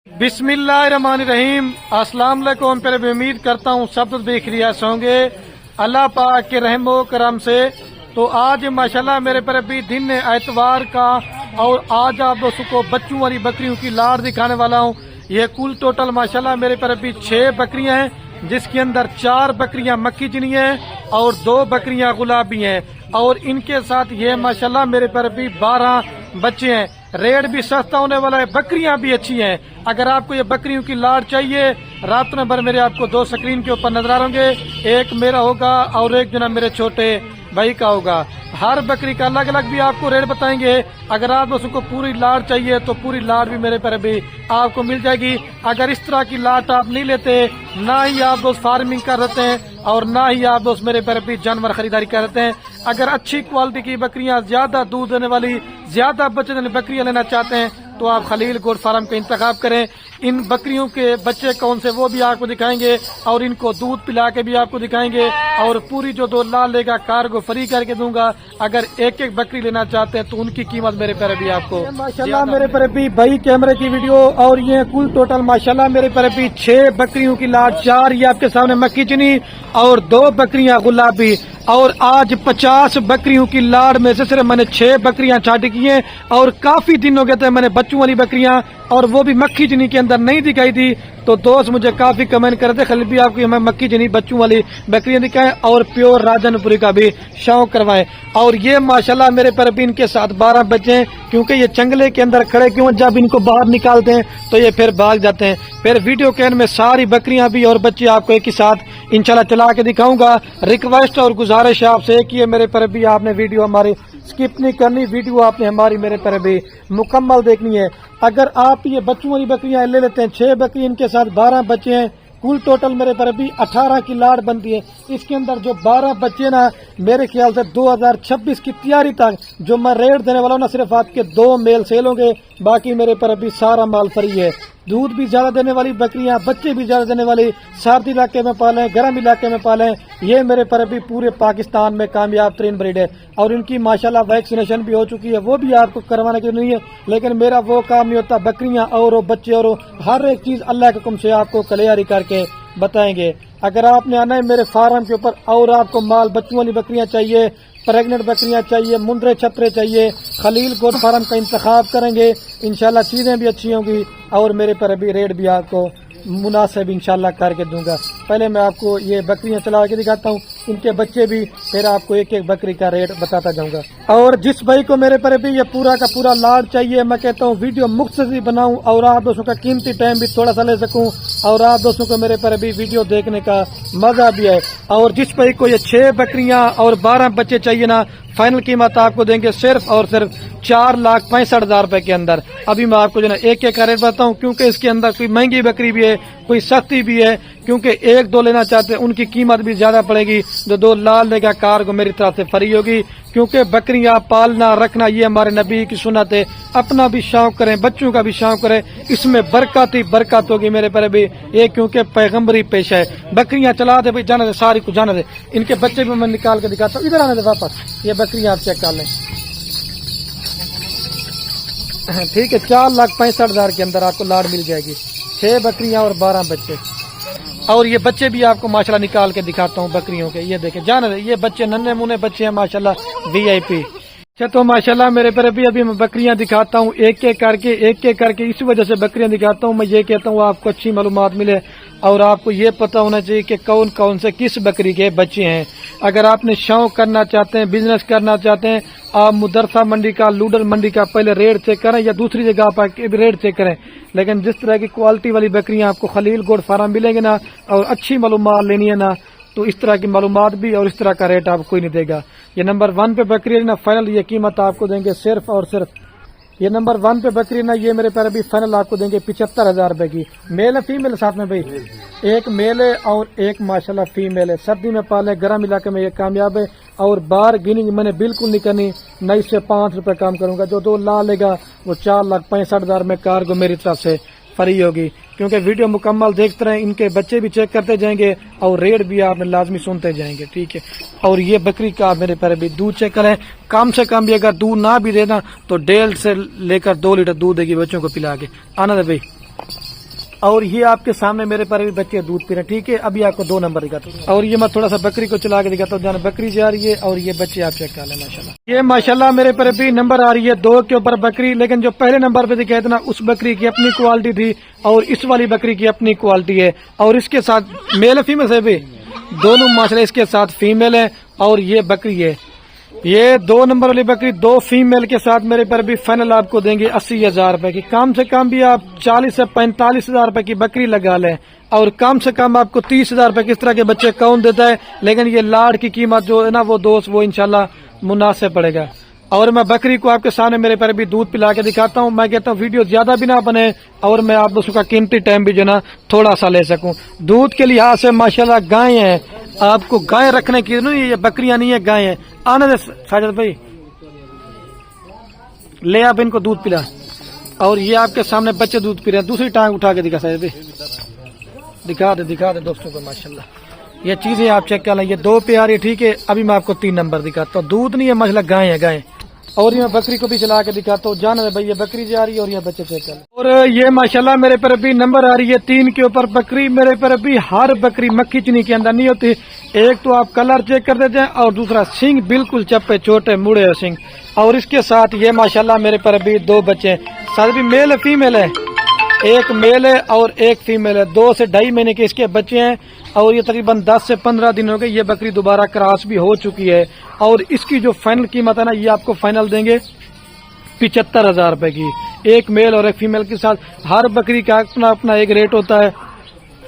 बिस्मिल्लाहिर्रहमानिर्रहीम। अस्सलाम वालेकुम। फिर भी उम्मीद करता हूँ सब देख रियास होंगे अल्लाह पाक के रहमो करम से। तो आज माशाल्लाह मेरे पर भी दिन है एतवार का, और आज आप दोस्तों को बच्चों वाली बकरियों की लाड़ दिखाने वाला हूँ। ये कुल टोटल माशाल्लाह मेरे पर भी 6 बकरियां हैं, जिसके अंदर 4 बकरियां मक्की चनी हैं और 2 बकरियां गुलाबी हैं, और इनके साथ ये माशाल्लाह मेरे पर भी 12 बच्चे हैं। रेट भी सस्ता होने वाला है, बकरियां भी अच्छी हैं। अगर आपको ये बकरियों की लाड़ चाहिए, रात नंबर मेरे आपको 2 स्क्रीन के ऊपर नजर आ होंगे, एक मेरा होगा और एक जना मेरे छोटे भाई का होगा। हर बकरी का अलग अलग भी आपको रेट बताएंगे। अगर आप दोस्तों को पूरी लाड़ चाहिए तो पूरी लाड़ भी मेरे पर भी आपको मिल जाएगी। अगर इस तरह की लाड़ आप नहीं लेते, ना ही आप दोस्त फार्मिंग कर रहे हैं और ना ही आप दोस्त मेरे पर भी जानवर खरीदारी कर रहे हैं, अगर अच्छी क्वालिटी की बकरियां, ज्यादा दूध देने वाली, ज्यादा बच्चे देने बकरियां लेना चाहते हैं तो आप खलील गोट फार्म का इंतखाब करें। इन बकरियों के बच्चे कौन से वो भी आपको दिखाएंगे, और इनको दूध पिला के भी आपको दिखाएंगे, और पूरी जो 2 लाख लेगा कार्गो फ्री करके दूंगा। अगर एक एक बकरी लेना चाहते हैं तो उनकी कीमत मेरे पर भी आपको माशाल्लाह मेरे पर भी भाई कैमरे की वीडियो। और ये कुल टोटल माशाल्लाह मेरे पर भी 6 बकरियों की लाड़, 4 ये आपके सामने मक्की चनी और 2 बकरियां गुलाबी। और आज 50 बकरियों की लाड़ में से सिर्फ मैंने 6 बकरियां छाट की हैं, और काफी दिन हो गए थे मैंने बच्चों वाली बकरियां, और वो भी मक्खी चनी के अंदर नहीं दिखाई थी। तो दोस्त मुझे काफी कमेंट कर रहे थे खलील भी आपको हमें मक्खी चनी बच्चों वाली बकरियां दिखाएं और प्योर राजनपुरी का भी शौक करवाएं। और ये माशाल्लाह मेरे पर भी इनके साथ 12 बच्चे हैं, क्योंकि ये जंगले के अंदर खड़े क्यों, जब इनको बाहर निकालते हैं तो ये फिर भाग जाते हैं। फिर वीडियो के एंड में सारी बकरियां भी और बच्चे आपको एक ही साथ इंशाल्लाह चला के दिखाऊंगा। रिक्वेस्ट और गुजारिश है आपसे एक ही है, मेरे पर भी आपने वीडियो हमारी स्किप नहीं करनी, वीडियो आपने हमारी मेरे पर भी मुकम्मल देखनी है। अगर आप ये बच्चों वाली बकरियां ले लेते हैं, 6 बकरी इनके साथ 12 बच्चे हैं, कुल टोटल मेरे पर भी 18 की लाड़ बनती है। इसके अंदर जो 12 बच्चे ना, मेरे ख्याल से 2026 की तैयारी तक जो मैं रेट देने वाला हूँ ना, सिर्फ आपके 2 मेल सेल होंगे, बाकी मेरे पर अभी सारा माल फ्री है। दूध भी ज्यादा देने वाली बकरियां, बच्चे भी ज्यादा देने वाली, सर्दी इलाके में पालें, गर्म इलाके में पालें, ये मेरे पर अभी पूरे पाकिस्तान में कामयाब तरीन ब्रीड है। और इनकी माशाल्लाह वैक्सीनेशन भी हो चुकी है, वो भी आपको करवाने की नहीं है, लेकिन मेरा वो काम नहीं होता। बकरियां और बच्चे और हर एक चीज अल्लाह के हुक्म से आपको क्लियरी करके बताएंगे। अगर आपने आना है मेरे फार्म के ऊपर और आपको माल बच्चों वाली बकरियां चाहिए, प्रेग्नेंट बकरियां चाहिए, मुंदरे छतरे चाहिए, खलील गोट फार्म का इंतखाब करेंगे, इंशाल्लाह चीजें भी अच्छी होंगी और मेरे पर अभी रेट भी आपको मुनासिब इंशाल्लाह करके दूंगा। पहले मैं आपको ये बकरियां चला के दिखाता हूँ, इनके बच्चे भी, फिर आपको एक एक बकरी का रेट बताता जाऊंगा। और जिस भाई को मेरे पर भी ये पूरा का पूरा लाड़ चाहिए, मैं कहता हूँ वीडियो मुख्तसर बनाऊं और आप दोस्तों का कीमती टाइम भी थोड़ा सा ले सकूं, और आप दोस्तों को मेरे पर भी वीडियो देखने का मजा भी है। और जिस भाई को ये 6 बकरियां और 12 बच्चे चाहिए ना, फाइनल कीमत आपको देंगे सिर्फ और सिर्फ 4,65,000 रुपए के अंदर। अभी मैं आपको जो ना एक एक का रेट बताऊं, क्योंकि इसके अंदर कोई महंगी बकरी भी है, कोई सस्ती भी है, क्योंकि 1-2 लेना चाहते हैं उनकी कीमत भी ज्यादा पड़ेगी। जो 2 लाख लेगा कार को मेरी तरफ से फ्री होगी, क्योंकि बकरियां पालना रखना ये हमारे नबी की सुन्नत है। अपना भी शौक करें, बच्चों का भी शौक करें, इसमें बरकत ही बरकत होगी मेरे पर भी ये, क्योंकि पैगम्बरी पेशा है। बकरियां चला दे भाई, जाने दे, सारी को जाने दे। इनके बच्चे भी मैं निकाल के दिखाता हूँ, इधर आने दे वापस। ये बकरियां आप चेक कर लें, ठीक है। 4,65,000 के अंदर आपको लाड़ मिल जाएगी, 6 बकरियां और 12 बच्चे। और ये बच्चे भी आपको माशाल्लाह निकाल के दिखाता हूँ बकरियों के, ये देखें जाने दे, ये बच्चे नन्हे मुन्ने बच्चे हैं माशाल्लाह VIP। अच्छा तो माशाल्लाह मेरे पर अभी मैं बकरियां दिखाता हूँ एक एक करके। इस वजह से बकरियां दिखाता हूँ, मैं ये कहता हूँ आपको अच्छी मालूमात मिले और आपको ये पता होना चाहिए कि कौन कौन से किस बकरी के बच्चे हैं। अगर आपने शौक करना चाहते हैं, बिजनेस करना चाहते हैं, आप मुदरसा मंडी का, लूडर मंडी का पहले रेट चेक करें, या दूसरी जगह आप रेट चेक करें। लेकिन जिस तरह की क्वालिटी वाली बकरियां आपको खलील गोट फार्म मिलेंगे ना, और अच्छी मालूमात लेनी है ना, तो इस तरह की मालूमात भी और इस तरह का रेट आपको कोई नहीं देगा। ये नंबर 1 पे बकरी है ना, फाइनल ये कीमत आपको देंगे सिर्फ और सिर्फ, ये नंबर 1 पे बकरी ना, ये मेरे पैर अभी फाइनल आपको देंगे 75,000 रुपए की। मेल है फीमेल साथ में भाई, एक मेल है और एक माशाल्लाह फीमेल है। सर्दी में पाले, गर्म इलाके में ये कामयाब है। और बार गिनिंग मैंने बिल्कुल नहीं करनी, न इससे 5 रुपए काम करूंगा। जो 2 लाख लेगा वो 4,65,000 में कार को मेरी तरफ से फ्री होगी। क्योंकि वीडियो मुकम्मल देखते रहे, इनके बच्चे भी चेक करते जाएंगे और रेट भी आपने लाजमी सुनते जाएंगे, ठीक है। और ये बकरी का मेरे पर भी दूध चेक करें, कम से कम भी अगर दूध ना भी देना तो 1.5 से लेकर 2 लीटर दूध देगी बच्चों को पिला के। आना दे भाई। اور یہ آپ کے سامنے میرے پر بھی بچے دودھ پی رہے ہیں، ٹھیک ہے. ابھی آپ کو 2 نمبر دکھاتا ہوں، اور یہ میں تھوڑا سا بکری کو چلا کے دکھاتا ہوں. جانا بکری جا رہی ہے اور یہ بچے آپ چیک کر لیں. ماشاءاللہ یہ ماشاءاللہ میرے پر بھی نمبر آ رہی ہے 2 کے اوپر بکری، لیکن جو پہلے نمبر پہ دکھایا تھا نا اس بکری کی اپنی کوالٹی تھی اور اس والی بکری کی اپنی کوالٹی ہے. اور اس کے ساتھ میل اور فیمیل سے بھی دونوں ماشاءاللہ اس کے ساتھ فیمیل ہے. اور یہ بکری ہے، یہ 2 نمبر والی بکری 2 فیمیل کے ساتھ میرے پر بھی فائنل آپ کو دیں گے 80,000 روپے کی. کم سے کم بھی آپ 40 سے 45,000 روپے کی بکری لگا لیں، اور کم سے کم آپ کو 30,000 روپے کس طرح کے بچے کون دیتا ہے. لیکن یہ لاڑ کی قیمت جو ہے نا وہ دوست وہ انشاءاللہ مناسب پڑے گا. اور میں بکری کو آپ کے سامنے میرے پر بھی دودھ پلا کے دکھاتا ہوں. میں کہتا ہوں ویڈیو زیادہ بھی نہ بنے اور میں آپ دوستوں کا قیمتی ٹائم بھی جو نا تھوڑا سا لے سکوں. دودھ کے لحاظ سے ماشاءاللہ گائے ہیں، آپ کو گائے رکھنے کی نہیں، یہ بکریاں نہیں ہے گائے ہیں. آنے دے ساجد بھائی، لے آپ ان کو دودھ پلا. اور یہ آپ کے سامنے بچے دودھ پی رہے ہیں. دوسری ٹانگ اٹھا کے دکھا ساجد بھائی، دکھا دے دوستوں کو. ماشاءاللہ یہ چیزیں آپ چیک کر لیں. یہ 2 پہ آ رہی ہے، ٹھیک ہے. ابھی میں آپ کو 3 نمبر دکھاتا ہوں. دودھ نہیں ہے ماشاءاللہ، گائے ہیں گائے. اور یہ بکری کو بھی چلا کے دکھاتا ہوں. جانا بھائی یہ بکری جا رہی ہے اور یہ بچے چیک کر لیں. اور یہ ماشاءاللہ میرے پر بھی نمبر آ رہی ہے 3 کے اوپر بکری. میرے پر بھی ہر بکری مکھی چنی کے اندر نہیں ہوتی. ایک تو آپ کلر چیک کر دیتے ہیں اور دوسرا سنگ بالکل چپے چھوٹے مڑے سنگ. اور اس کے ساتھ یہ ماشاءاللہ میرے پر بھی 2 بچے ہیں. ساتھ بھی میل ہے فیمیل ہے، ایک میل ہے اور ایک فیمیل ہے. 2 سے 2.5 مہینے کے اس کے بچے ہیں. اور یہ تقریباً 10 سے 15 دن ہو گئے. یہ بکری دوبارہ کراس بھی ہو چکی ہے. اور اس کی جو فائنل قیمت ہے نا یہ آپ کو فائنل دیں گے 75,000 روپے کی. ایک میل اور ایک فیمیل کے ساتھ. ہر بکری کا اپنا اپنا ایک ریٹ ہوتا ہے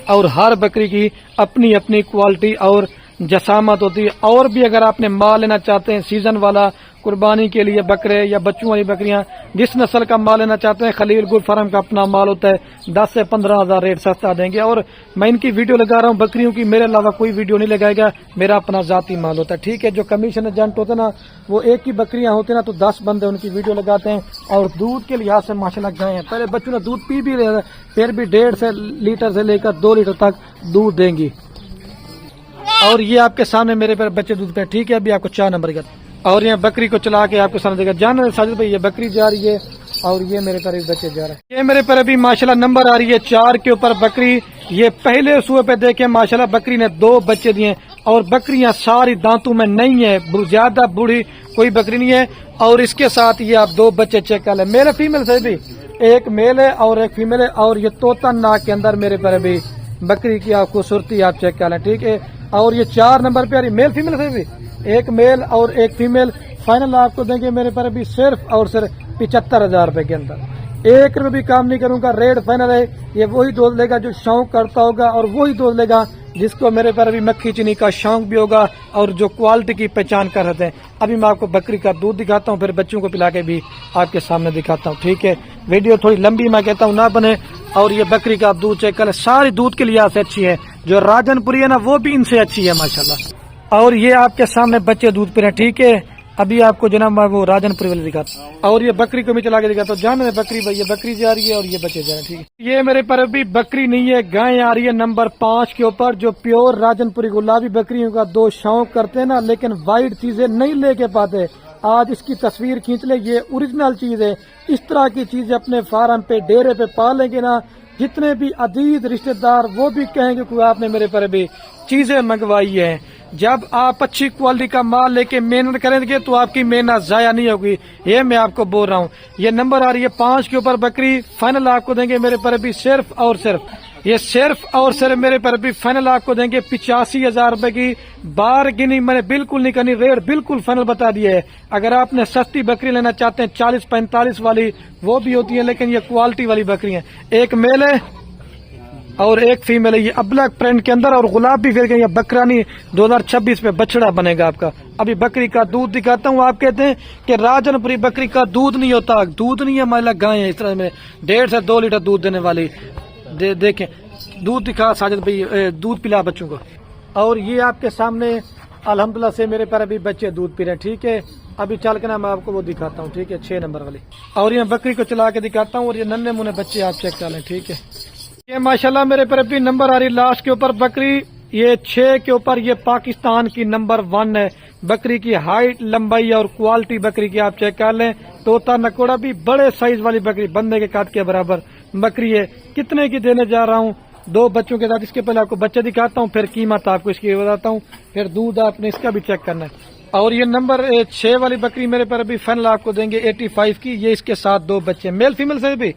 اور ہر بکری کی اپنی اپنی کوالٹی اور جسامت ہوتی ہے. اور بھی اگر آپ نے مال لینا چاہتے ہیں سیزن والا قربانی کے لیے بکرے یا بچوں والی بکریاں، جس نسل کا مال لینا چاہتے ہیں خلیل گل فارم کا اپنا مال ہوتا ہے. 10 سے 15,000 ریٹ سستا دیں گے. اور میں ان کی ویڈیو لگا رہا ہوں بکریوں کی، میرے علاوہ کوئی ویڈیو نہیں لگائے گا. میرا اپنا ذاتی مال ہوتا ہے، ٹھیک ہے. جو کمیشن ایجنٹ ہوتے ہیں نا وہ ایک ہی بکریاں ہوتے ہیں نا تو 10 بندے ان کی ویڈیو لگاتے ہیں. اور دودھ کے لحاظ سے ماشاءاللہ گائے ہیں. پہلے بچوں نے دودھ پی بھی رہے ہیں، پھر بھی 1.5 لیٹر سے لے کر 2 لیٹر تک دودھ دیں گی. اور یہ آپ کے سامنے میرے پر بچے دودھ پہ، ٹھیک ہے. ابھی آپ کو 4 نمبر کا. اور یہ بکری کو چلا کے آپ کے سامنے دیکھا. جانا ساجد بھائی یہ بکری جا رہی ہے اور یہ میرے پر بچے جا رہے ہیں. یہ میرے پر ابھی ماشاءاللہ نمبر آ رہی ہے 4 کے اوپر بکری. یہ پہلے سوئے پہ دیکھیں ماشاءاللہ بکری نے 2 بچے دیے. اور بکریاں ساری دانتوں میں نہیں ہے، زیادہ بوڑھی کوئی بکری نہیں ہے. اور اس کے ساتھ یہ آپ 2 بچے چیک کر لیں. میل فیمیل سے بھی ایک میل ہے اور ایک فیمیل ہے. اور یہ طوطا ناک کے اندر میرے پر ابھی بکری کی آپ خوبصورتی آپ چیک کر لیں، ٹھیک ہے. اور یہ 4 نمبر پہ آ رہی میل فیمیل سے بھی ایک میل اور ایک فیمیل. فائنل آپ کو دیں گے میرے پر بھی صرف اور صرف 75,000 روپے کے اندر. 1 روپے بھی کام نہیں کروں گا. ریٹ فائنل ہے. یہ وہی دودھ لے گا جو شوق کرتا ہوگا اور وہی دودھ لے گا جس کو میرے پر بھی مکھی چینی کا شوق بھی ہوگا اور جو کوالٹی کی پہچان کر رہتے ہیں. ابھی میں آپ کو بکری کا دودھ دکھاتا ہوں، پھر بچوں کو پلا کے بھی آپ کے سامنے دکھاتا ہوں، ٹھیک ہے. ویڈیو تھوڑی لمبی میں کہتا ہوں نہ بنے. اور یہ بکری کا آپ دودھ چیک کریں، ساری دودھ کے لحاظ سے اچھی ہے. جو راجن پوری ہے نا وہ بھی ان سے اچھی ہے ماشاءاللہ. اور یہ آپ کے سامنے بچے دودھ پی رہے ہیں، ٹھیک ہے. ابھی آپ کو جناب میں وہ راجن پوری والی دکھاتا ہوں. اور یہ بکری کو بھی چلا کے دکھاتا ہوں. جانے بکری بھائی یہ بکری جا رہی ہے اور یہ بچے جا رہے ہیں، ٹھیک ہے. یہ میرے پر ابھی بکری نہیں ہے، گائے آ رہی ہے نمبر 5 کے اوپر. جو پیور راجن پوری گلابی بکریوں کا 2 شوق کرتے ہیں نا لیکن وائٹ چیزیں نہیں لے کے پاتے. آج اس کی تصویر کھینچ لے، یہ اوریجنل چیز ہے. اس طرح کی چیزیں اپنے فارم پہ ڈیرے پہ پالیں گے نا، جتنے بھی عزیز رشتہ دار وہ بھی کہیں گے کہ آپ نے میرے پر بھی چیزیں منگوائی ہیں. جب آپ اچھی کوالٹی کا مال لے کے محنت کریں گے تو آپ کی محنت ضائع نہیں ہوگی، یہ میں آپ کو بول رہا ہوں. یہ نمبر آ رہی ہے 5 کے اوپر بکری. فائنل آپ کو دیں گے میرے پر بھی صرف اور صرف میرے پر بھی فائنل آپ کو دیں گے 85,000 روپے کی. بارگیننگ میں نے بالکل نہیں کرنی، ریٹ بالکل فائنل بتا دیا ہے. اگر آپ نے سستی بکری لینا چاہتے ہیں 40-45 والی وہ بھی ہوتی ہے، لیکن یہ کوالٹی والی بکری ہیں. ایک میل ہے اور ایک فیمیل ہے. یہ ابلک پرنٹ کے اندر اور گلابی پھر کے. یہ بکرانی 2026 پہ بچڑا بنے گا آپ کا. ابھی بکری کا دودھ دکھاتا ہوں. آپ کہتے ہیں کہ راجن پوری بکری کا دودھ نہیں ہوتا، دودھ نہیں ہے مائلہ گائے ہیں اس طرح میں 1.5 سے 2 لیٹر دودھ دینے والی. دیکھیں دودھ دکھا ساجد بھائی، دودھ پلا بچوں کو. اور یہ آپ کے سامنے الحمدللہ سے میرے پر ابھی بچے دودھ پی رہے ہیں، ٹھیک ہے. ابھی چل کے نا میں آپ کو وہ دکھاتا ہوں، ٹھیک ہے. 6 نمبر والی. اور یہ بکری کو چلا کے دکھاتا ہوں. اور یہ ننھے منھے بچے آپ چیک کر لیں، ٹھیک ہے. یہ ماشاءاللہ میرے پر ابھی نمبر آ رہی لاسٹ کے اوپر بکری. یہ 6 کے اوپر یہ پاکستان کی نمبر 1 ہے. بکری کی ہائٹ، لمبائی اور کوالٹی بکری کی آپ چیک کر لیں. طوطا نکوڑا بھی بڑے سائز والی بکری، بندے کے قد کے برابر बकरी है। कितने की देने जा रहा हूँ, 2 बच्चों के साथ। इसके पहले आपको बच्चे दिखाता हूँ, फिर कीमत आपको इसकी बताता हूँ, फिर दूध आपने इसका भी चेक करना है। और ये नंबर 6 वाली बकरी मेरे पर अभी फाइनल आपको देंगे 85 की। ये इसके साथ 2 बच्चे, मेल फीमेल से भी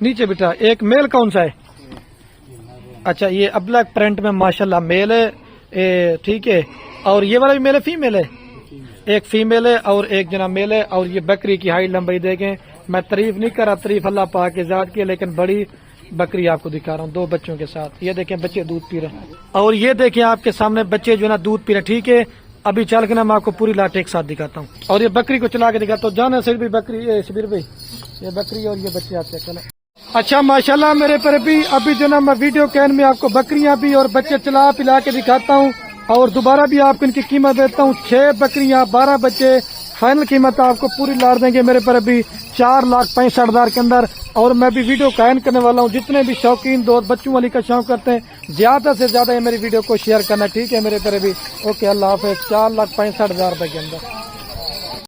नीचे बेटा। एक मेल कौन सा है? अच्छा, ये अब्लैक प्रिंट में माशाल्लाह मेल है, ठीक है। और ये वाला भी मेल है फीमेल है? एक फीमेल है और एक जना मेल है। और ये बकरी की हाइट लंबाई देखें, मैं तारीफ नहीं कर रहा, तारीफ अल्लाह पाक के जात की, लेकिन बड़ी बकरी आपको दिखा रहा हूँ 2 बच्चों के साथ। ये देखें बच्चे दूध पी रहे हैं, और ये देखें आपके सामने बच्चे जो है ना दूध पी रहे हैं, ठीक है। अभी चल के ना मैं आपको पूरी लाट एक साथ दिखाता हूँ, और ये बकरी को चला के दिखाता हूँ। जाना सिर भी बकरी, शबीर भाई ये बकरी और ये बच्चे आप चेक करें। अच्छा माशाल्लाह मेरे पर भी अभी जो ना मैं वीडियो कैन में आपको बकरियां भी और बच्चे चला पिला के दिखाता हूँ, और दोबारा भी आपको इनकी कीमत देता हूँ। 6 बकरियां 12 बच्चे, फाइनल कीमत आपको पूरी लाड़ देंगे मेरे पर अभी 4,65,000 के अंदर। और मैं भी वीडियो कायम करने वाला हूँ, जितने भी शौकीन दोस्त बच्चों वाली का शौक करते हैं ज्यादा से ज्यादा ये मेरी वीडियो को शेयर करना, ठीक है मेरे पर अभी। ओके, अल्लाह हाफिज। 4,65,000 रुपए के अंदर।